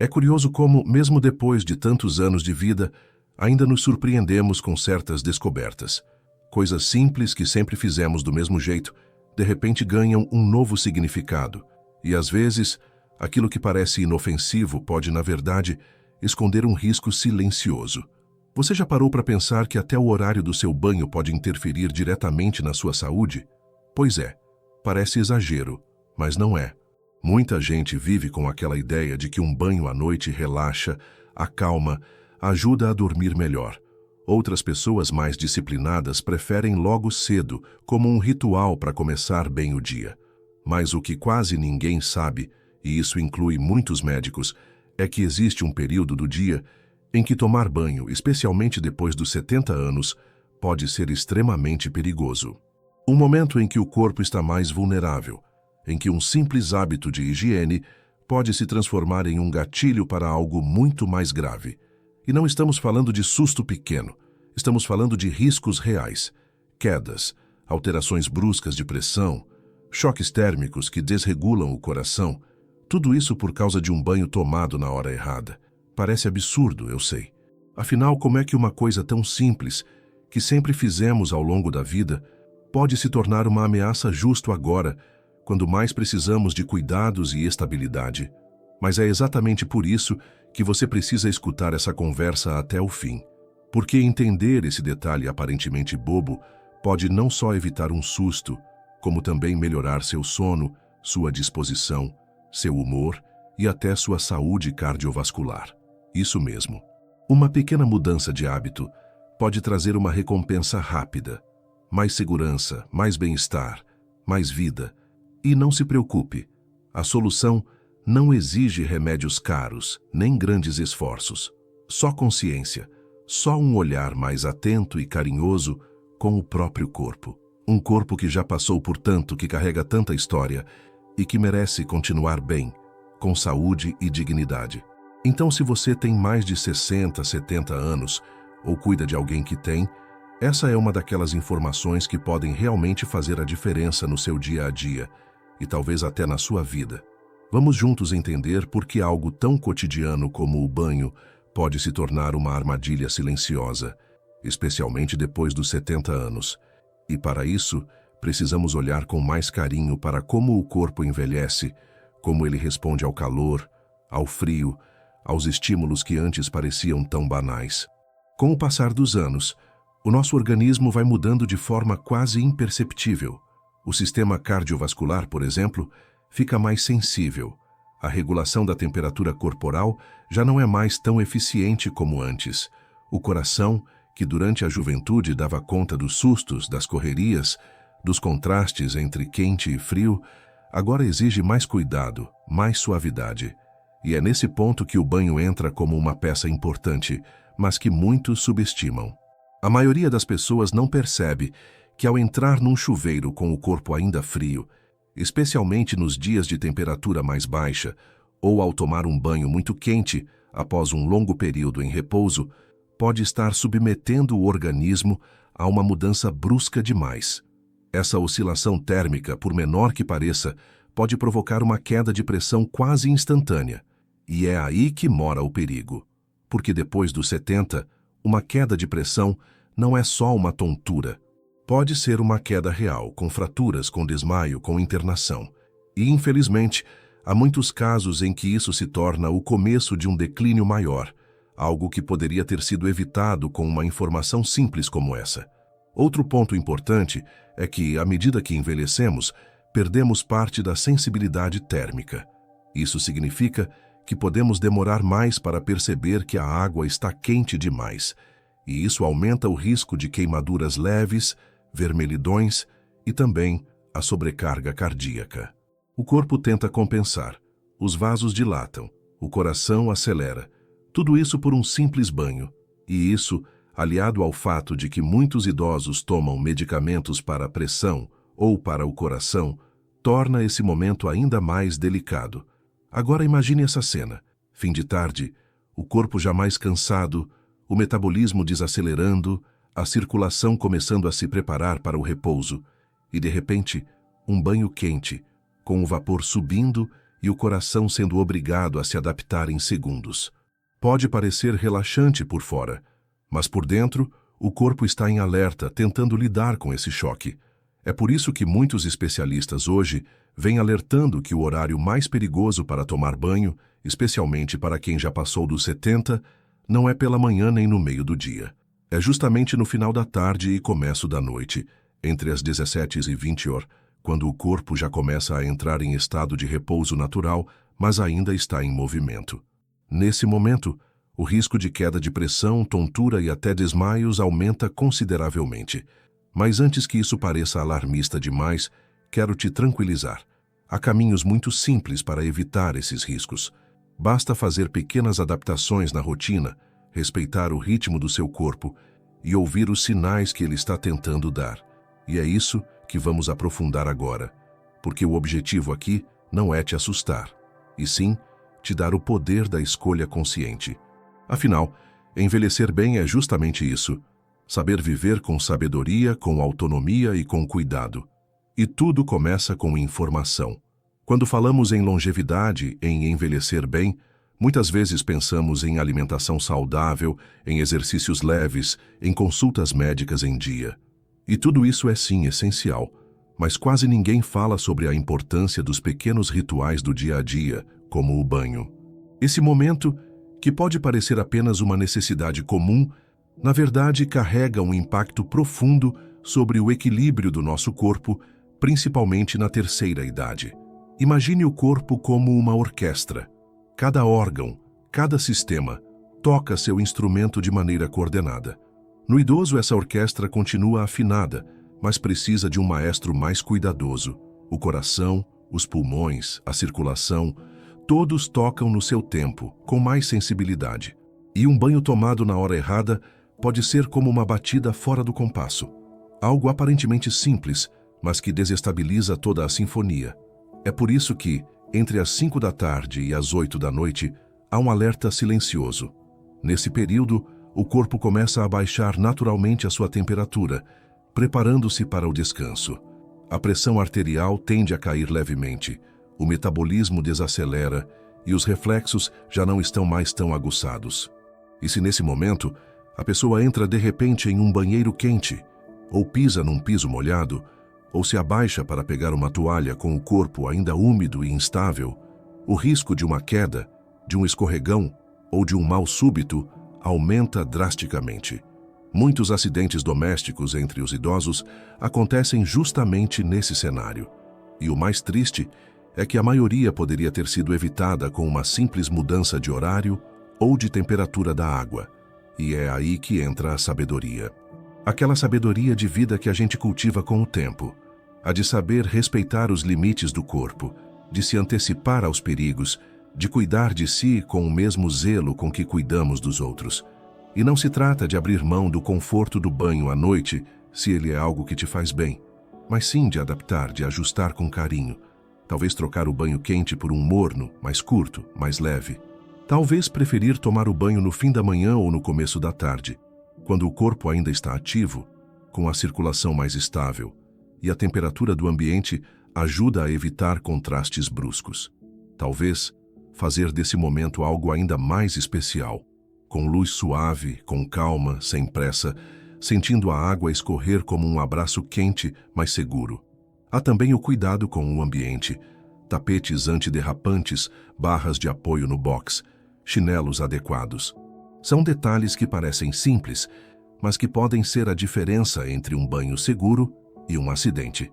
É curioso como, mesmo depois de tantos anos de vida, ainda nos surpreendemos com certas descobertas. Coisas simples que sempre fizemos do mesmo jeito, de repente ganham um novo significado. E às vezes, aquilo que parece inofensivo pode, na verdade, esconder um risco silencioso. Você já parou para pensar que até o horário do seu banho pode interferir diretamente na sua saúde? Pois é, parece exagero, mas não é. Muita gente vive com aquela ideia de que um banho à noite relaxa, acalma, ajuda a dormir melhor. Outras pessoas mais disciplinadas preferem logo cedo, como um ritual para começar bem o dia. Mas o que quase ninguém sabe, e isso inclui muitos médicos, é que existe um período do dia em que tomar banho, especialmente depois dos 70 anos, pode ser extremamente perigoso. Um momento em que o corpo está mais vulnerável, em que um simples hábito de higiene pode se transformar em um gatilho para algo muito mais grave. E não estamos falando de susto pequeno, estamos falando de riscos reais, quedas, alterações bruscas de pressão, choques térmicos que desregulam o coração, tudo isso por causa de um banho tomado na hora errada. Parece absurdo, eu sei. Afinal, como é que uma coisa tão simples, que sempre fizemos ao longo da vida, pode se tornar uma ameaça justo agora, quando mais precisamos de cuidados e estabilidade? Mas é exatamente por isso que você precisa escutar essa conversa até o fim. Porque entender esse detalhe aparentemente bobo pode não só evitar um susto, como também melhorar seu sono, sua disposição, seu humor e até sua saúde cardiovascular. Isso mesmo. Uma pequena mudança de hábito pode trazer uma recompensa rápida, mais segurança, mais bem-estar, mais vida. E não se preocupe, a solução não exige remédios caros, nem grandes esforços. Só consciência, só um olhar mais atento e carinhoso com o próprio corpo. Um corpo que já passou por tanto, que carrega tanta história e que merece continuar bem, com saúde e dignidade. Então, se você tem mais de 60, 70 anos ou cuida de alguém que tem, essa é uma daquelas informações que podem realmente fazer a diferença no seu dia a dia e talvez até na sua vida. Vamos juntos entender por que algo tão cotidiano como o banho pode se tornar uma armadilha silenciosa, especialmente depois dos 70 anos. E para isso, precisamos olhar com mais carinho para como o corpo envelhece, como ele responde ao calor, ao frio, aos estímulos que antes pareciam tão banais. Com o passar dos anos, o nosso organismo vai mudando de forma quase imperceptível. O sistema cardiovascular, por exemplo, fica mais sensível. A regulação da temperatura corporal já não é mais tão eficiente como antes. O coração, que durante a juventude dava conta dos sustos, das correrias, dos contrastes entre quente e frio, agora exige mais cuidado, mais suavidade. E é nesse ponto que o banho entra como uma peça importante, mas que muitos subestimam. A maioria das pessoas não percebe que ao entrar num chuveiro com o corpo ainda frio, especialmente nos dias de temperatura mais baixa, ou ao tomar um banho muito quente após um longo período em repouso, pode estar submetendo o organismo a uma mudança brusca demais. Essa oscilação térmica, por menor que pareça, pode provocar uma queda de pressão quase instantânea. E é aí que mora o perigo. Porque depois dos 70, uma queda de pressão não é só uma tontura. Pode ser uma queda real, com fraturas, com desmaio, com internação. E, infelizmente, há muitos casos em que isso se torna o começo de um declínio maior, algo que poderia ter sido evitado com uma informação simples como essa. Outro ponto importante é que, à medida que envelhecemos, perdemos parte da sensibilidade térmica. Isso significa que podemos demorar mais para perceber que a água está quente demais, e isso aumenta o risco de queimaduras leves, vermelhidões e também a sobrecarga cardíaca. O corpo tenta compensar, os vasos dilatam, o coração acelera, tudo isso por um simples banho, e isso, aliado ao fato de que muitos idosos tomam medicamentos para a pressão ou para o coração, torna esse momento ainda mais delicado. Agora imagine essa cena, fim de tarde, o corpo já mais cansado, o metabolismo desacelerando, a circulação começando a se preparar para o repouso, e de repente, um banho quente, com o vapor subindo e o coração sendo obrigado a se adaptar em segundos. Pode parecer relaxante por fora, mas por dentro, o corpo está em alerta, tentando lidar com esse choque. É por isso que muitos especialistas hoje vêm alertando que o horário mais perigoso para tomar banho, especialmente para quem já passou dos 70, não é pela manhã nem no meio do dia. É justamente no final da tarde e começo da noite, entre as 17h e 20h, quando o corpo já começa a entrar em estado de repouso natural, mas ainda está em movimento. Nesse momento, o risco de queda de pressão, tontura e até desmaios aumenta consideravelmente. Mas antes que isso pareça alarmista demais, quero te tranquilizar. Há caminhos muito simples para evitar esses riscos. Basta fazer pequenas adaptações na rotina, respeitar o ritmo do seu corpo e ouvir os sinais que ele está tentando dar. E é isso que vamos aprofundar agora, porque o objetivo aqui não é te assustar, e sim te dar o poder da escolha consciente. Afinal, envelhecer bem é justamente isso: saber viver com sabedoria, com autonomia e com cuidado. E tudo começa com informação. Quando falamos em longevidade, em envelhecer bem, muitas vezes pensamos em alimentação saudável, em exercícios leves, em consultas médicas em dia. E tudo isso é sim essencial, mas quase ninguém fala sobre a importância dos pequenos rituais do dia a dia, como o banho. Esse momento, que pode parecer apenas uma necessidade comum, na verdade carrega um impacto profundo sobre o equilíbrio do nosso corpo, principalmente na terceira idade. Imagine o corpo como uma orquestra. Cada órgão, cada sistema, toca seu instrumento de maneira coordenada. No idoso, essa orquestra continua afinada, mas precisa de um maestro mais cuidadoso. O coração, os pulmões, a circulação, todos tocam no seu tempo, com mais sensibilidade. E um banho tomado na hora errada pode ser como uma batida fora do compasso. Algo aparentemente simples, mas que desestabiliza toda a sinfonia. É por isso que, entre as 5 da tarde e as 8 da noite, há um alerta silencioso. Nesse período, o corpo começa a baixar naturalmente a sua temperatura, preparando-se para o descanso. A pressão arterial tende a cair levemente, o metabolismo desacelera e os reflexos já não estão mais tão aguçados. E se nesse momento, a pessoa entra de repente em um banheiro quente, ou pisa num piso molhado, ou se abaixa para pegar uma toalha com o corpo ainda úmido e instável, o risco de uma queda, de um escorregão ou de um mal súbito aumenta drasticamente. Muitos acidentes domésticos entre os idosos acontecem justamente nesse cenário. E o mais triste é que a maioria poderia ter sido evitada com uma simples mudança de horário ou de temperatura da água. E é aí que entra a sabedoria. Aquela sabedoria de vida que a gente cultiva com o tempo. A de saber respeitar os limites do corpo, de se antecipar aos perigos, de cuidar de si com o mesmo zelo com que cuidamos dos outros. E não se trata de abrir mão do conforto do banho à noite, se ele é algo que te faz bem, mas sim de adaptar, de ajustar com carinho. Talvez trocar o banho quente por um morno, mais curto, mais leve. Talvez preferir tomar o banho no fim da manhã ou no começo da tarde, quando o corpo ainda está ativo, com a circulação mais estável, e a temperatura do ambiente ajuda a evitar contrastes bruscos. Talvez fazer desse momento algo ainda mais especial, com luz suave, com calma, sem pressa, sentindo a água escorrer como um abraço quente, mas seguro. Há também o cuidado com o ambiente, tapetes antiderrapantes, barras de apoio no box, chinelos adequados. São detalhes que parecem simples, mas que podem ser a diferença entre um banho seguro e um acidente.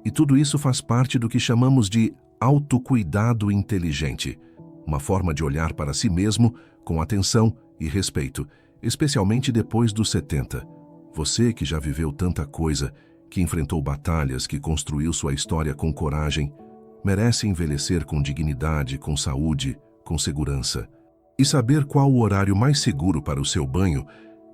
E tudo isso faz parte do que chamamos de autocuidado inteligente, uma forma de olhar para si mesmo com atenção e respeito, especialmente depois dos 70. Você que já viveu tanta coisa, que enfrentou batalhas, que construiu sua história com coragem, merece envelhecer com dignidade, com saúde, com segurança. E saber qual o horário mais seguro para o seu banho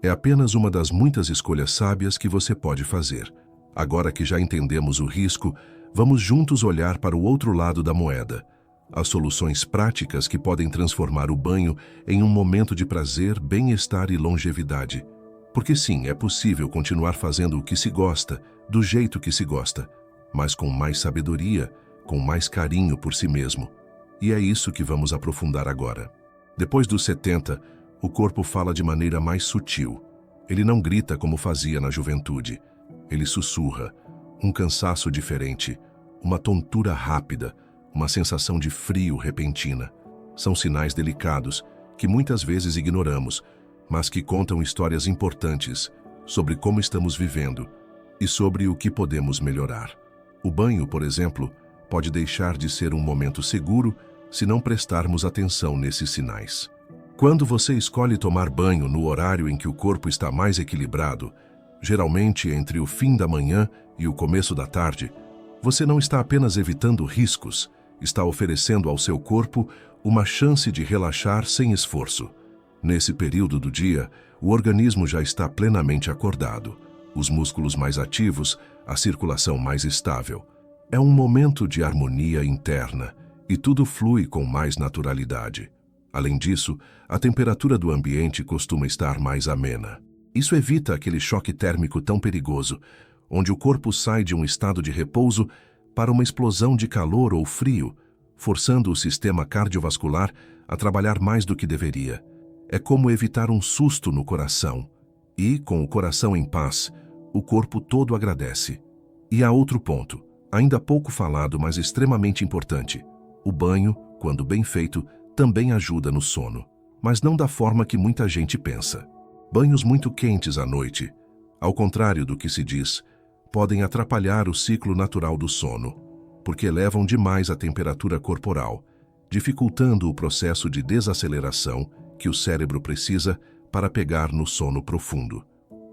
é apenas uma das muitas escolhas sábias que você pode fazer. Agora que já entendemos o risco, vamos juntos olhar para o outro lado da moeda. As soluções práticas que podem transformar o banho em um momento de prazer, bem-estar e longevidade. Porque sim, é possível continuar fazendo o que se gosta, do jeito que se gosta, mas com mais sabedoria, com mais carinho por si mesmo. E é isso que vamos aprofundar agora. Depois dos 70, o corpo fala de maneira mais sutil. Ele não grita como fazia na juventude. Ele sussurra, um cansaço diferente, uma tontura rápida, uma sensação de frio repentina. São sinais delicados que muitas vezes ignoramos, mas que contam histórias importantes sobre como estamos vivendo e sobre o que podemos melhorar. O banho, por exemplo, pode deixar de ser um momento seguro se não prestarmos atenção nesses sinais. Quando você escolhe tomar banho no horário em que o corpo está mais equilibrado, geralmente entre o fim da manhã e o começo da tarde, você não está apenas evitando riscos, está oferecendo ao seu corpo uma chance de relaxar sem esforço. Nesse período do dia, o organismo já está plenamente acordado, os músculos mais ativos, a circulação mais estável. É um momento de harmonia interna e tudo flui com mais naturalidade. Além disso, a temperatura do ambiente costuma estar mais amena. Isso evita aquele choque térmico tão perigoso, onde o corpo sai de um estado de repouso para uma explosão de calor ou frio, forçando o sistema cardiovascular a trabalhar mais do que deveria. É como evitar um susto no coração. E, com o coração em paz, o corpo todo agradece. E há outro ponto, ainda pouco falado, mas extremamente importante. O banho, quando bem feito, também ajuda no sono, mas não da forma que muita gente pensa. Banhos muito quentes à noite, ao contrário do que se diz, podem atrapalhar o ciclo natural do sono, porque elevam demais a temperatura corporal, dificultando o processo de desaceleração que o cérebro precisa para pegar no sono profundo.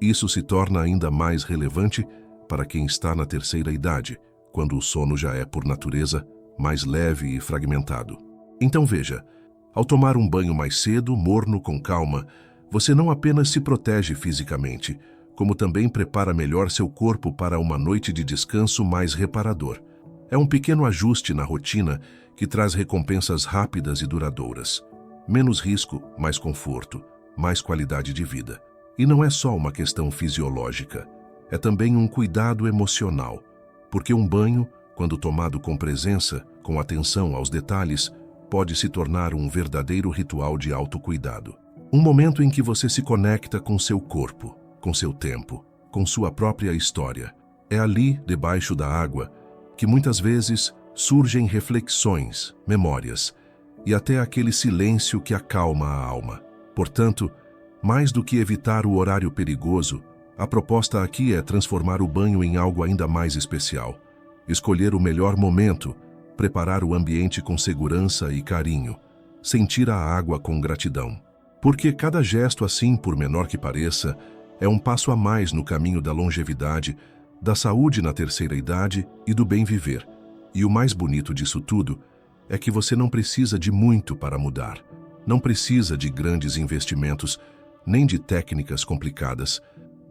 Isso se torna ainda mais relevante para quem está na terceira idade, quando o sono já é, por natureza, mais leve e fragmentado. Então veja, ao tomar um banho mais cedo, morno, com calma, você não apenas se protege fisicamente, como também prepara melhor seu corpo para uma noite de descanso mais reparador. É um pequeno ajuste na rotina que traz recompensas rápidas e duradouras. Menos risco, mais conforto, mais qualidade de vida. E não é só uma questão fisiológica, é também um cuidado emocional, porque um banho, quando tomado com presença, com atenção aos detalhes, pode se tornar um verdadeiro ritual de autocuidado. Um momento em que você se conecta com seu corpo, com seu tempo, com sua própria história. É ali, debaixo da água, que muitas vezes surgem reflexões, memórias e até aquele silêncio que acalma a alma. Portanto, mais do que evitar o horário perigoso, a proposta aqui é transformar o banho em algo ainda mais especial. Escolher o melhor momento, preparar o ambiente com segurança e carinho, sentir a água com gratidão. Porque cada gesto assim, por menor que pareça, é um passo a mais no caminho da longevidade, da saúde na terceira idade e do bem viver. E o mais bonito disso tudo é que você não precisa de muito para mudar. Não precisa de grandes investimentos, nem de técnicas complicadas.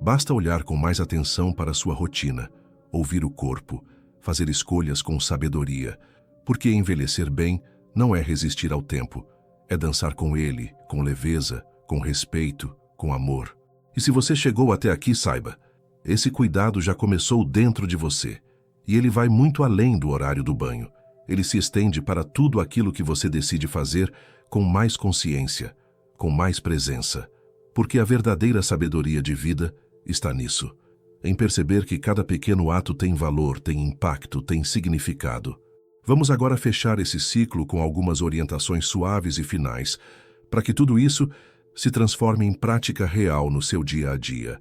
Basta olhar com mais atenção para sua rotina, ouvir o corpo, fazer escolhas com sabedoria, porque envelhecer bem não é resistir ao tempo, é dançar com ele, com leveza, com respeito, com amor. E se você chegou até aqui, saiba, esse cuidado já começou dentro de você, e ele vai muito além do horário do banho. Ele se estende para tudo aquilo que você decide fazer com mais consciência, com mais presença, porque a verdadeira sabedoria de vida está nisso, em perceber que cada pequeno ato tem valor, tem impacto, tem significado. Vamos agora fechar esse ciclo com algumas orientações suaves e finais, para que tudo isso se transforme em prática real no seu dia a dia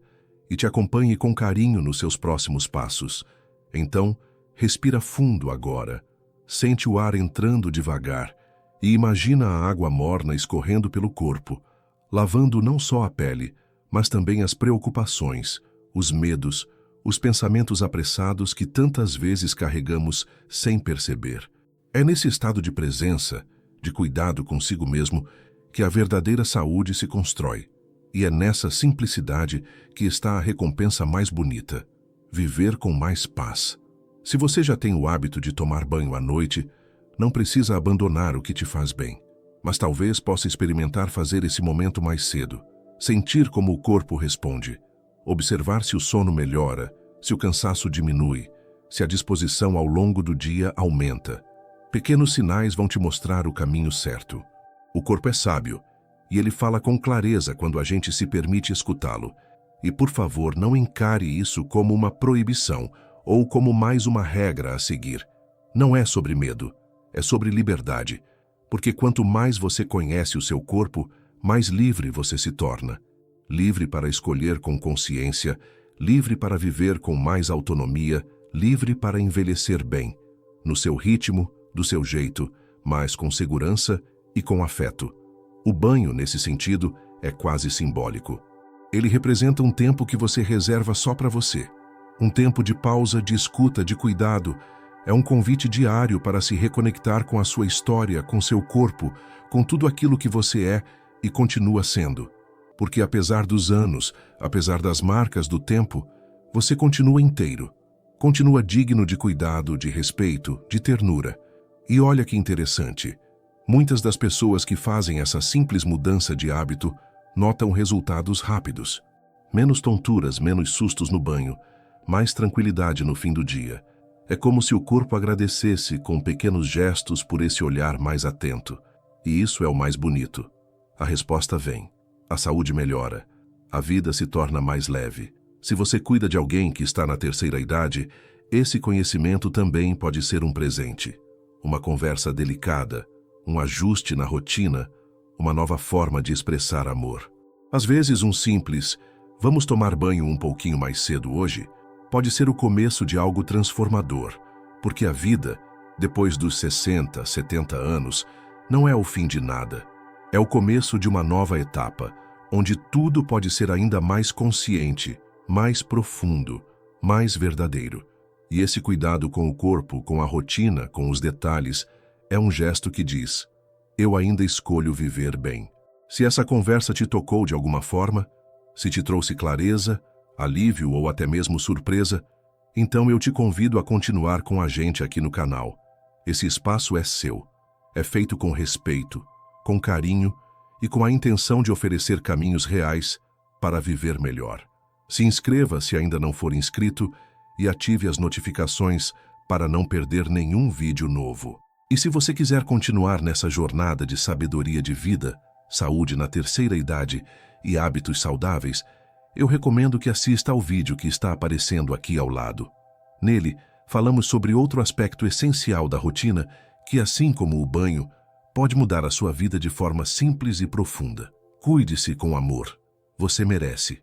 e te acompanhe com carinho nos seus próximos passos. Então, respira fundo agora, sente o ar entrando devagar e imagina a água morna escorrendo pelo corpo, lavando não só a pele, mas também as preocupações, os medos, os pensamentos apressados que tantas vezes carregamos sem perceber. É nesse estado de presença, de cuidado consigo mesmo, que a verdadeira saúde se constrói. E é nessa simplicidade que está a recompensa mais bonita: viver com mais paz. Se você já tem o hábito de tomar banho à noite, não precisa abandonar o que te faz bem. Mas talvez possa experimentar fazer esse momento mais cedo, sentir como o corpo responde, observar se o sono melhora, se o cansaço diminui, se a disposição ao longo do dia aumenta. Pequenos sinais vão te mostrar o caminho certo. O corpo é sábio, e ele fala com clareza quando a gente se permite escutá-lo. E, por favor, não encare isso como uma proibição ou como mais uma regra a seguir. Não é sobre medo, é sobre liberdade. Porque quanto mais você conhece o seu corpo, mais livre você se torna. Livre para escolher com consciência, livre para viver com mais autonomia, livre para envelhecer bem, no seu ritmo, do seu jeito, mas com segurança e com afeto. O banho, nesse sentido, é quase simbólico. Ele representa um tempo que você reserva só para você. Um tempo de pausa, de escuta, de cuidado. É um convite diário para se reconectar com a sua história, com seu corpo, com tudo aquilo que você é e continua sendo. Porque apesar dos anos, apesar das marcas do tempo, você continua inteiro. Continua digno de cuidado, de respeito, de ternura. E olha que interessante. Muitas das pessoas que fazem essa simples mudança de hábito notam resultados rápidos. Menos tonturas, menos sustos no banho, mais tranquilidade no fim do dia. É como se o corpo agradecesse com pequenos gestos por esse olhar mais atento. E isso é o mais bonito. A resposta vem. A saúde melhora. A vida se torna mais leve. Se você cuida de alguém que está na terceira idade, esse conhecimento também pode ser um presente. Uma conversa delicada, um ajuste na rotina, uma nova forma de expressar amor. Às vezes, um simples "vamos tomar banho um pouquinho mais cedo hoje" pode ser o começo de algo transformador, porque a vida, depois dos 60, 70 anos, não é o fim de nada. É o começo de uma nova etapa, onde tudo pode ser ainda mais consciente, mais profundo, mais verdadeiro. E esse cuidado com o corpo, com a rotina, com os detalhes, é um gesto que diz: eu ainda escolho viver bem. Se essa conversa te tocou de alguma forma, se te trouxe clareza, alívio ou até mesmo surpresa, então eu te convido a continuar com a gente aqui no canal. Esse espaço é seu. É feito com respeito, com carinho e com a intenção de oferecer caminhos reais para viver melhor. Se inscreva se ainda não for inscrito e ative as notificações para não perder nenhum vídeo novo. E se você quiser continuar nessa jornada de sabedoria de vida, saúde na terceira idade e hábitos saudáveis, eu recomendo que assista ao vídeo que está aparecendo aqui ao lado. Nele, falamos sobre outro aspecto essencial da rotina que, assim como o banho, pode mudar a sua vida de forma simples e profunda. Cuide-se com amor. Você merece.